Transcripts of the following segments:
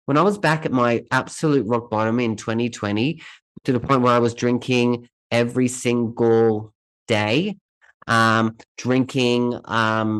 when I was back at my absolute rock bottom in 2020, to the point where I was drinking every single day, drinking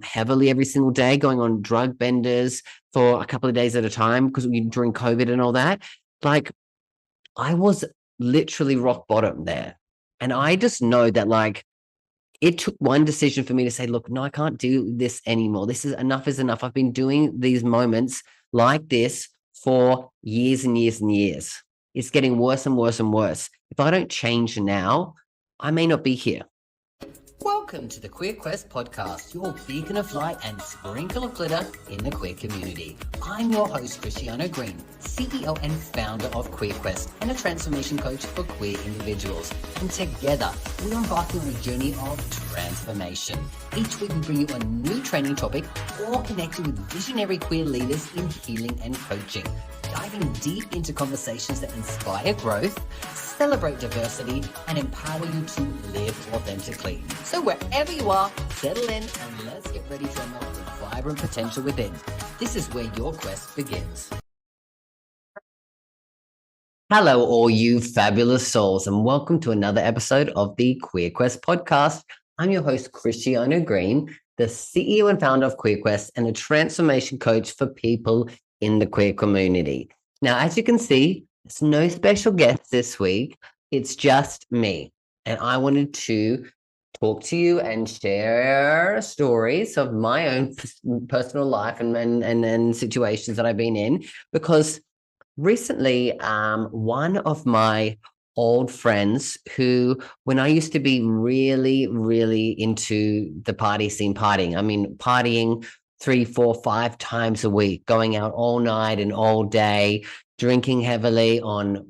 heavily every single day, going on drug benders for a couple of days at a time because during COVID and all that. Like, I was literally rock bottom there. And I just know that, like, it took one decision for me to say, look, no, I can't do this anymore. This is enough is enough. I've been doing these moments like this for years and years and years. It's getting worse and worse and worse. If I don't change now, I may not be here. Welcome to the Queer Quest podcast, your beacon of light and sprinkle of glitter in the queer community. I'm your host, Christiano Green, CEO and founder of Queer Quest and a transformation coach for queer individuals. And together, we're embarking on a journey of transformation. Each week, we bring you a new training topic or connect you with visionary queer leaders in healing and coaching, diving deep into conversations that inspire growth, celebrate diversity, and empower you to live authentically. So wherever you are, settle in and let's get ready to unlock the vibrant potential within. This is where your quest begins. Hello, all you fabulous souls, and welcome to another episode of the Queer Quest podcast. I'm your host, Christiano Green, the CEO and founder of Queer Quest and a transformation coach for people in the queer community. Now, as you can see, there's no special guest this week. It's just me. And I wanted to talk to you and share stories of my own personal life and situations that I've been in. Because recently, one of my old friends who, when I used to be really, really into the party scene, partying 3, 4, 5 times a week, going out all night and all day, drinking heavily on,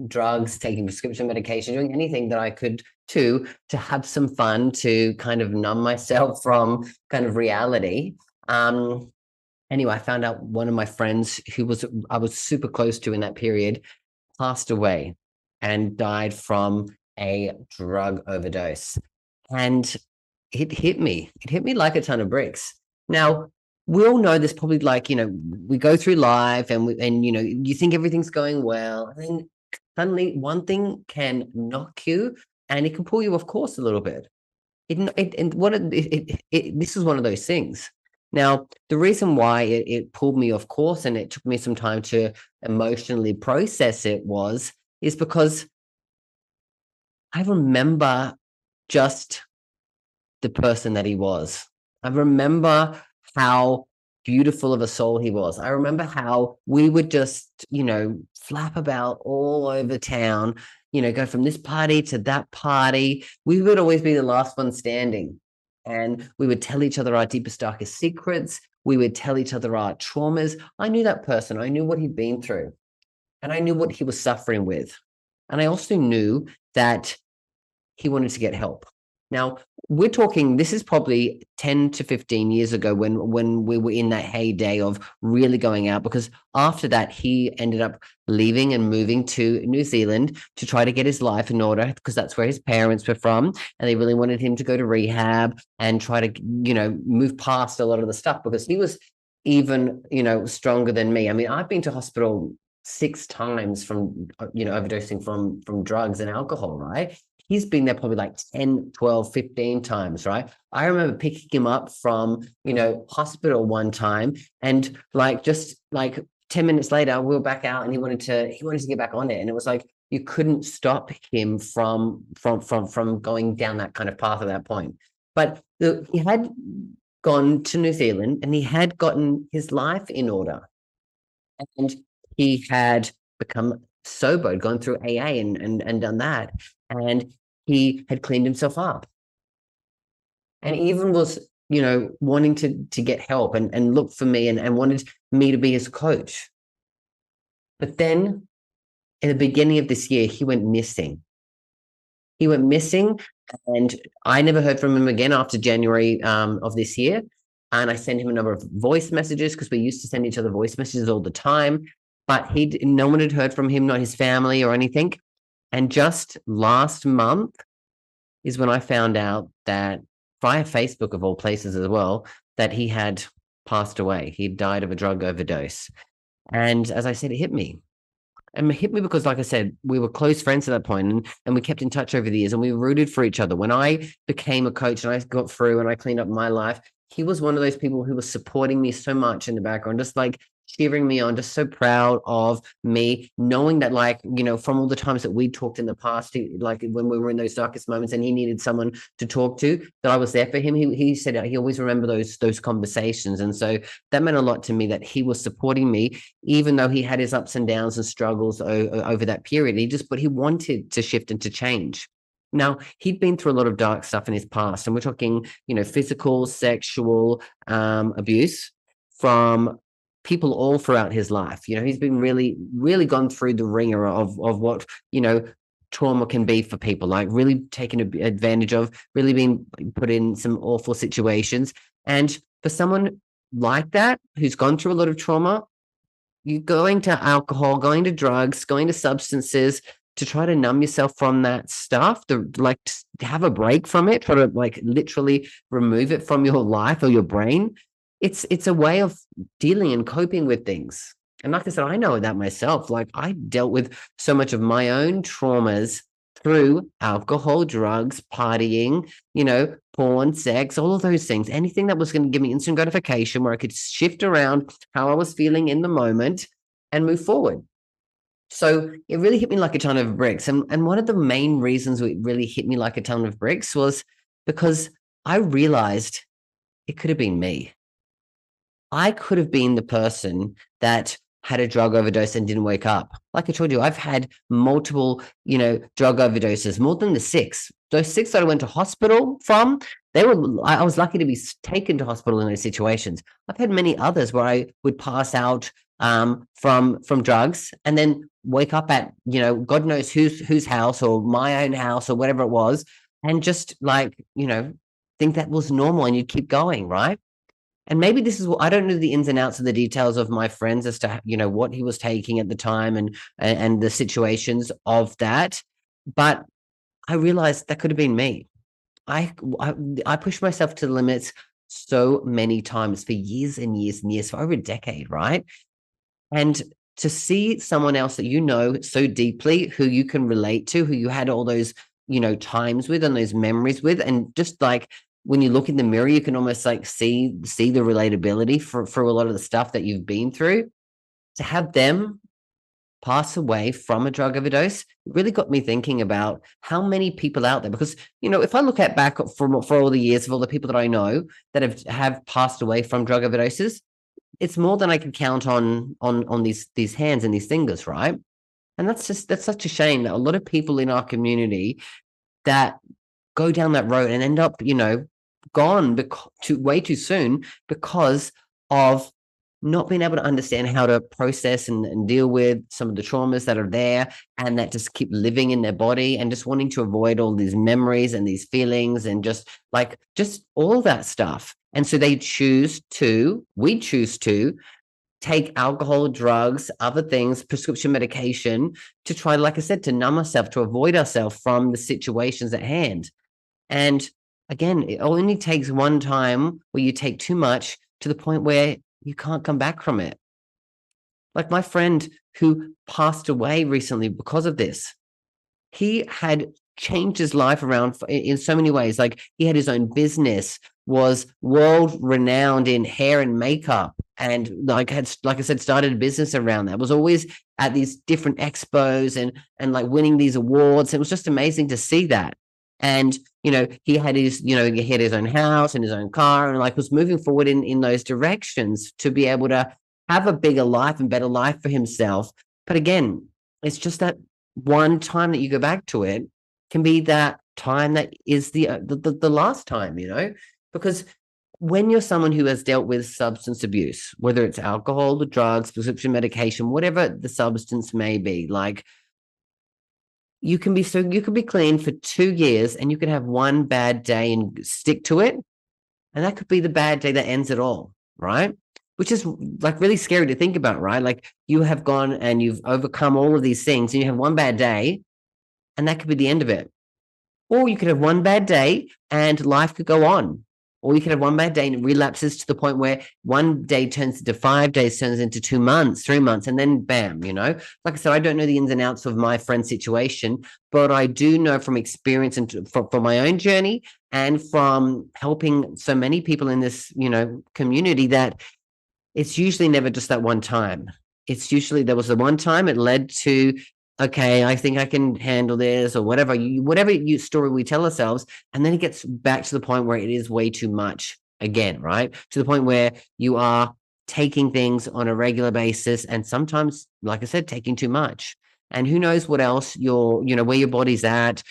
drugs, taking prescription medication, doing anything that I could to have some fun, to kind of numb myself from kind of reality. Anyway, I found out one of my friends I was super close to in that period passed away and died from a drug overdose. And it hit me. It hit me like a ton of bricks. Now, we all know this, probably, like, we go through life and you think everything's going well. And then suddenly one thing can knock you and it can pull you off course a little bit. This is one of those things. Now, the reason why it pulled me off course and it took me some time to emotionally process it is because I remember just the person that he was. I remember how beautiful of a soul he was. I remember how we would just, flap about all over town, go from this party to that party. We would always be the last one standing. And we would tell each other our deepest, darkest secrets. We would tell each other our traumas. I knew that person. I knew what he'd been through. And I knew what he was suffering with. And I also knew that he wanted to get help. Now, we're talking, this is probably 10 to 15 years ago when we were in that heyday of really going out, because after that, he ended up leaving and moving to New Zealand to try to get his life in order, because that's where his parents were from. And they really wanted him to go to rehab and try to, move past a lot of the stuff, because he was even, stronger than me. I mean, I've been to hospital 6 times from, overdosing from drugs and alcohol, right? He's been there probably like 10, 12, 15 times, right? I remember picking him up from, hospital one time, and just 10 minutes later, we were back out and he wanted to get back on it. And it was like, you couldn't stop him from going down that kind of path at that point. But he had gone to New Zealand and he had gotten his life in order. And he had become sober, gone through AA and done that. And he had cleaned himself up. And even was, wanting to get help and look for me and wanted me to be his coach. But then in the beginning of this year, he went missing. He went missing, and I never heard from him again after January of this year. And I sent him a number of voice messages, because we used to send each other voice messages all the time. But no one had heard from him, not his family or anything. And just last month is when I found out that, via Facebook of all places as well, that he had passed away. He died of a drug overdose. And as I said, it hit me. And it hit me because, like I said, we were close friends at that point, and we kept in touch over the years, and we rooted for each other. When I became a coach and I got through and I cleaned up my life, he was one of those people who was supporting me so much in the background, just like cheering me on, just so proud of me, knowing that, like, from all the times that we talked in the past, like when we were in those darkest moments and he needed someone to talk to, that I was there for him. He said he always remember those conversations. And so that meant a lot to me, that he was supporting me, even though he had his ups and downs and struggles over that period. But he wanted to shift and to change. Now, he'd been through a lot of dark stuff in his past, and we're talking, physical, sexual abuse from people all throughout his life. He's been really, really gone through the ringer of what, trauma can be for people, like really taken advantage of, really being put in some awful situations. And for someone like that, who's gone through a lot of trauma, you going to alcohol, going to drugs, going to substances to try to numb yourself from that stuff, to like to have a break from it, try to like literally remove it from your life or your brain. It's a way of dealing and coping with things. And like I said, I know that myself. Like, I dealt with so much of my own traumas through alcohol, drugs, partying, porn, sex, all of those things. Anything that was going to give me instant gratification, where I could shift around how I was feeling in the moment and move forward. So it really hit me like a ton of bricks. And one of the main reasons it really hit me like a ton of bricks was because I realized it could have been me. I could have been the person that had a drug overdose and didn't wake up. Like I told you, I've had multiple, drug overdoses, more than the 6. Those 6 that I went to hospital from, I was lucky to be taken to hospital in those situations. I've had many others where I would pass out from drugs and then wake up at, God knows whose house, or my own house, or whatever it was, and just like, think that was normal, and you'd keep going, right? And maybe this is what, I don't know the ins and outs of the details of my friends as to, what he was taking at the time, and the situations of that. But I realized that could have been me. I pushed myself to the limits so many times for years and years and years, for over a decade, right? And to see someone else that you know so deeply, who you can relate to, who you had all those, times with and those memories with, and just like when you look in the mirror, you can almost like see the relatability for a lot of the stuff that you've been through. To have them pass away from a drug overdose, it really got me thinking about how many people out there, because, if I look at back for all the years of all the people that I know that have passed away from drug overdoses, it's more than I can count on these hands and these fingers, right? And that's such a shame that a lot of people in our community that go down that road and end up, gone way too soon, because of not being able to understand how to process and deal with some of the traumas that are there, and that just keep living in their body, and just wanting to avoid all these memories and these feelings, and just all that stuff. And so we choose to take alcohol, drugs, other things, prescription medication, to try, like I said, to numb ourselves, to avoid ourselves from the situations at hand. And again, it only takes one time where you take too much to the point where you can't come back from it. Like my friend who passed away recently because of this, he had changed his life around in so many ways. Like, he had his own business, was world renowned in hair and makeup, and like I said, started a business around that. Was always at these different expos and like winning these awards. It was just amazing to see that. And he had his own house and his own car, and like was moving forward in those directions to be able to have a bigger life and better life for himself. But again, it's just that one time that you go back to it can be that time that is the last time, because when you're someone who has dealt with substance abuse, whether it's alcohol, the drugs, prescription medication, whatever the substance may be, like, you can be clean for 2 years, and you can have one bad day and stick to it, and that could be the bad day that ends it all, right? Which is like really scary to think about, right? Like, you have gone and you've overcome all of these things, and you have one bad day, and that could be the end of it. Or you could have one bad day and life could go on. Or you could have one bad day and it relapses to the point where one day turns into 5 days, turns into 2 months, 3 months, and then bam, like I said, I don't know the ins and outs of my friend's situation, but I do know from experience and from my own journey and from helping so many people in this, community, that it's usually never just that one time. It's usually there was the one time it led to, okay, I think I can handle this, or whatever story we tell ourselves, and then it gets back to the point where it is way too much again, right? To the point where you are taking things on a regular basis, and sometimes, like I said, taking too much. And who knows what else where your body's at,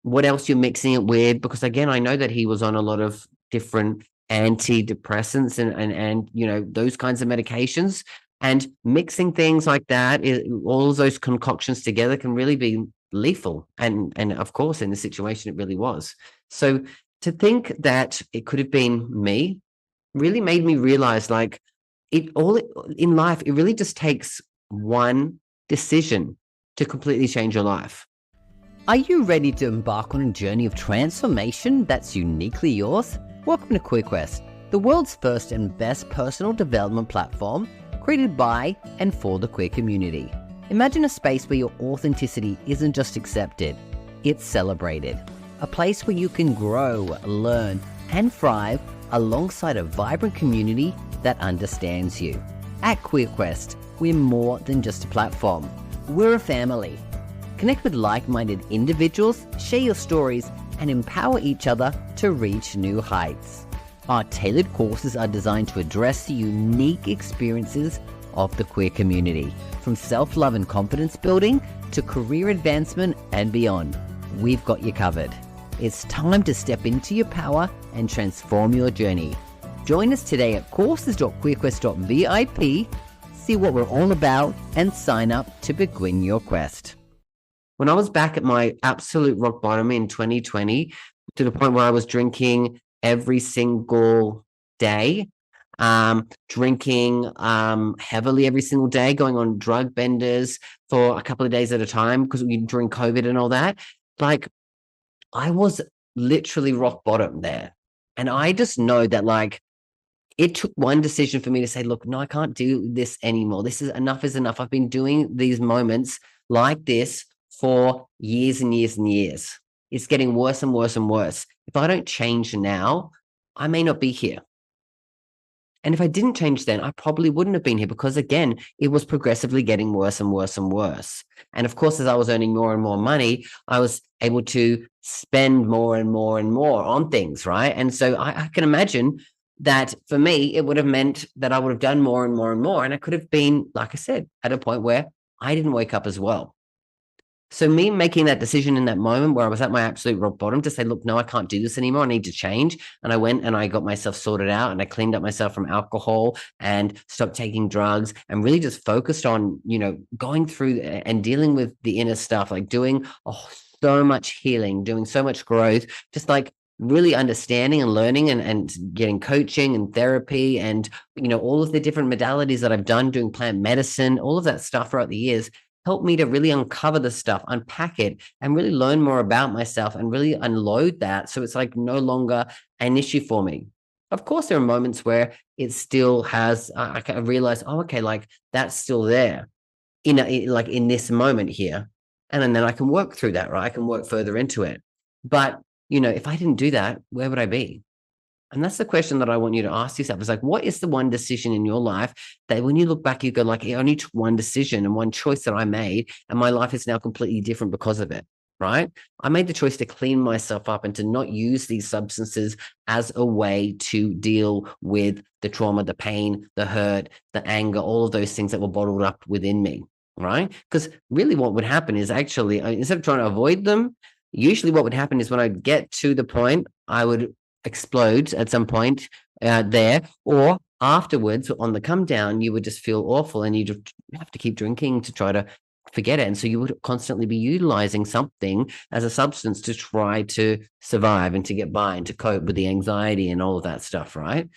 what else you're mixing it with. Because again, I know that he was on a lot of different antidepressants and those kinds of medications, and mixing things like that, all of those concoctions together can really be lethal, and of course in this situation it really was. So to think that it could have been me really made me realize, like, in life, it really just takes one decision to completely change your life. Are you ready to embark on a journey of transformation that's uniquely yours? Welcome to QueerQuest, the world's first and best personal development platform created by and for the queer community. Imagine a space where your authenticity isn't just accepted, it's celebrated. A place where you can grow, learn, and thrive alongside a vibrant community that understands you. At QueerQuest, we're more than just a platform. We're a family. Connect with like-minded individuals, share your stories, and empower each other to reach new heights. Our tailored courses are designed to address the unique experiences of the queer community, from self-love and confidence building to career advancement and beyond. We've got you covered. It's time to step into your power and transform your journey. Join us today at courses.queerquest.vip, see what we're all about, and sign up to begin your quest. When I was back at my absolute rock bottom in 2020, to the point where I was drinking every single day, drinking heavily every single day, going on drug benders for a couple of days at a time because during COVID and all that, like, I was literally rock bottom there. And I just know that, like, it took one decision for me to say, look, no, I can't do this anymore. This is enough. I've been doing these moments like this for years and years and years. It's getting worse and worse and worse. If I don't change now, I may not be here. And if I didn't change then, I probably wouldn't have been here, because again, it was progressively getting worse and worse and worse. And of course, as I was earning more and more money, I was able to spend more and more and more on things, right? And so I can imagine that for me, it would have meant that I would have done more and more and more. And I could have been, like I said, at a point where I didn't wake up as well. So me making that decision in that moment where I was at my absolute rock bottom to say, look, no, I can't do this anymore. I need to change. And I went and I got myself sorted out, and I cleaned up myself from alcohol and stopped taking drugs, and really just focused on, going through and dealing with the inner stuff, like doing so much healing, doing so much growth, just like really understanding and learning and getting coaching and therapy and, all of the different modalities that I've done, doing plant medicine, all of that stuff throughout the years helped me to really uncover the stuff, unpack it, and really learn more about myself and really unload that. So it's like no longer an issue for me. Of course, there are moments where it still has, I realize, okay, like that's still there in this moment here. And then I can work through that, right? I can work further into it. But, if I didn't do that, where would I be? And that's the question that I want you to ask yourself. Is like, what is the one decision in your life that when you look back, you go like, it only took one decision and one choice that I made, and my life is now completely different because of it, right? I made the choice to clean myself up and to not use these substances as a way to deal with the trauma, the pain, the hurt, the anger, all of those things that were bottled up within me, right? Because really what would happen is actually, instead of trying to avoid them, usually what would happen is when I get to the point, I would explode at some point there, or afterwards on the come down, you would just feel awful and you just have to keep drinking to try to forget it. And so you would constantly be utilizing something as a substance to try to survive and to get by and to cope with the anxiety and all of that stuff, right?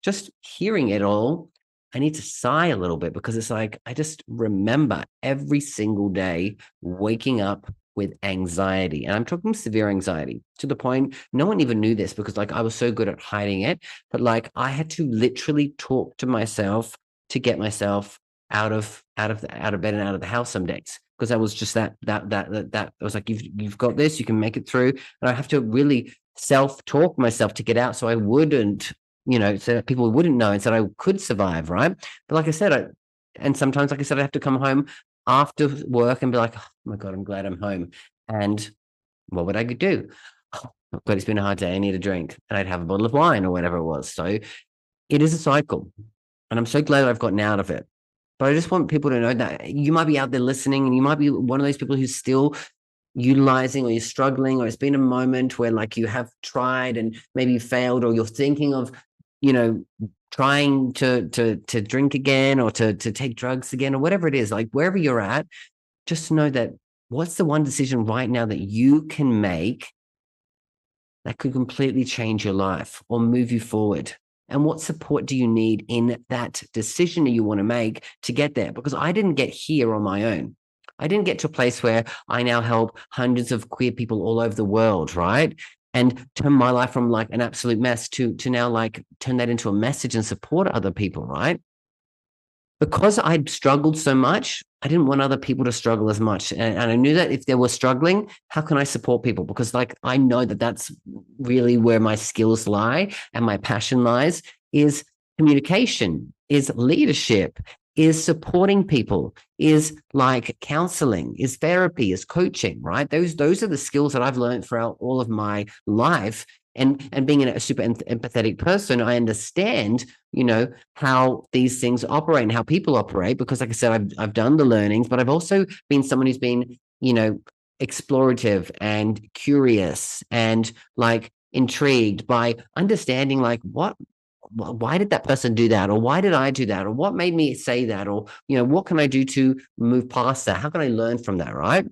Just hearing it all, I need to sigh a little bit, because it's like, I just remember every single day waking up with anxiety. And I'm talking severe anxiety to the point no one even knew this because like I was so good at hiding it. But like I had to literally talk to myself to get myself out of bed and out of the house some days. Because I was just that I was like, you've got this, you can make it through. And I have to really self-talk myself to get out so I wouldn't, so that people wouldn't know and said I could survive, right? But like I said, and sometimes, like I said, I have to come home after work and be like, oh my God, I'm glad I'm home. And what would I do? Oh, God, it's been a hard day. I need a drink. And I'd have a bottle of wine or whatever it was. So it is a cycle. And I'm so glad I've gotten out of it. But I just want people to know that you might be out there listening and you might be one of those people who's still utilizing or you're struggling or it's been a moment where like you have tried and maybe you failed or you're thinking of, trying to drink again or to take drugs again or whatever it is, like wherever you're at, just know that what's the one decision right now that you can make that could completely change your life or move you forward? And what support do you need in that decision that you want to make to get there? Because I didn't get here on my own. I didn't get to a place where I now help hundreds of queer people all over the world, right? And turn my life from like an absolute mess to now like turn that into a message and support other people, right? Because I'd struggled so much, I didn't want other people to struggle as much. And I knew that if they were struggling, how can I support people? Because like, I know that that's really where my skills lie and my passion lies is communication, is leadership, is supporting people, is like counseling, is therapy, is coaching, right? Those are the skills that I've learned throughout all of my life. And being a super empathetic person, I understand, how these things operate and how people operate, because like I said, I've done the learnings, but I've also been someone who's been, explorative and curious and like intrigued by understanding like why did that person do that? Or why did I do that? Or what made me say that? Or, what can I do to move past that? How can I learn from that? Right.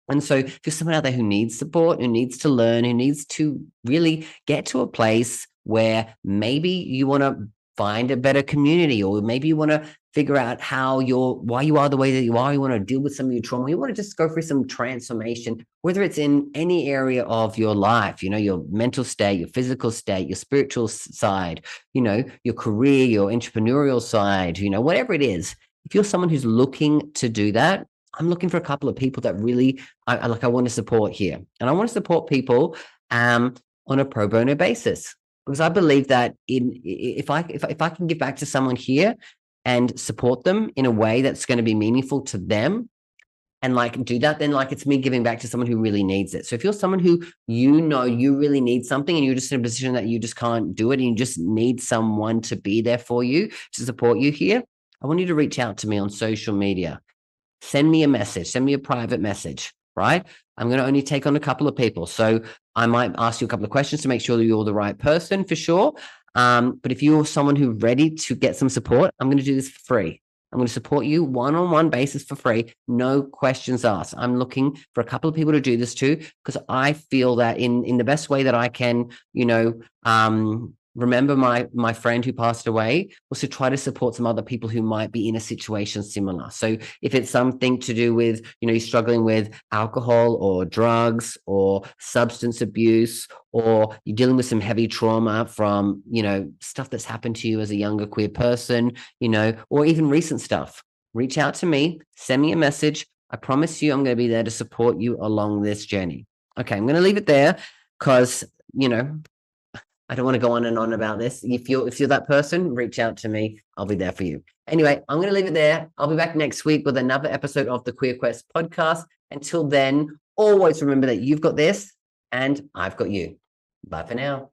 And so if you're someone out there who needs support, who needs to learn, who needs to really get to a place where maybe you want to find a better community, or maybe you want to figure out why you are the way that you are, you want to deal with some of your trauma, you want to just go through some transformation, whether it's in any area of your life, your mental state, your physical state, your spiritual side, your career, your entrepreneurial side, whatever it is. If you're someone who's looking to do that, I'm looking for a couple of people that really I want to support here. And I want to support people on a pro bono basis, because I believe that if I can give back to someone here and support them in a way that's going to be meaningful to them and like do that, then like it's me giving back to someone who really needs it. So if you're someone who you really need something and you're just in a position that you just can't do it and you just need someone to be there for you, to support you here, I want you to reach out to me on social media. Send me a message, send me a private message, right? I'm going to only take on a couple of people. So I might ask you a couple of questions to make sure that you're the right person for sure. But if you're someone who's ready to get some support, I'm going to do this for free. I'm going to support you one-on-one basis for free. No questions asked. I'm looking for a couple of people to do this too, because I feel that in the best way that I can, remember my friend who passed away, was to try to support some other people who might be in a situation similar. So if it's something to do with, you're struggling with alcohol or drugs or substance abuse, or you're dealing with some heavy trauma from, stuff that's happened to you as a younger queer person, or even recent stuff, reach out to me, send me a message. I promise you, I'm going to be there to support you along this journey. Okay, I'm going to leave it there because, I don't want to go on and on about this. If you're that person, reach out to me. I'll be there for you. Anyway, I'm going to leave it there. I'll be back next week with another episode of the Queer Quest podcast. Until then, always remember that you've got this and I've got you. Bye for now.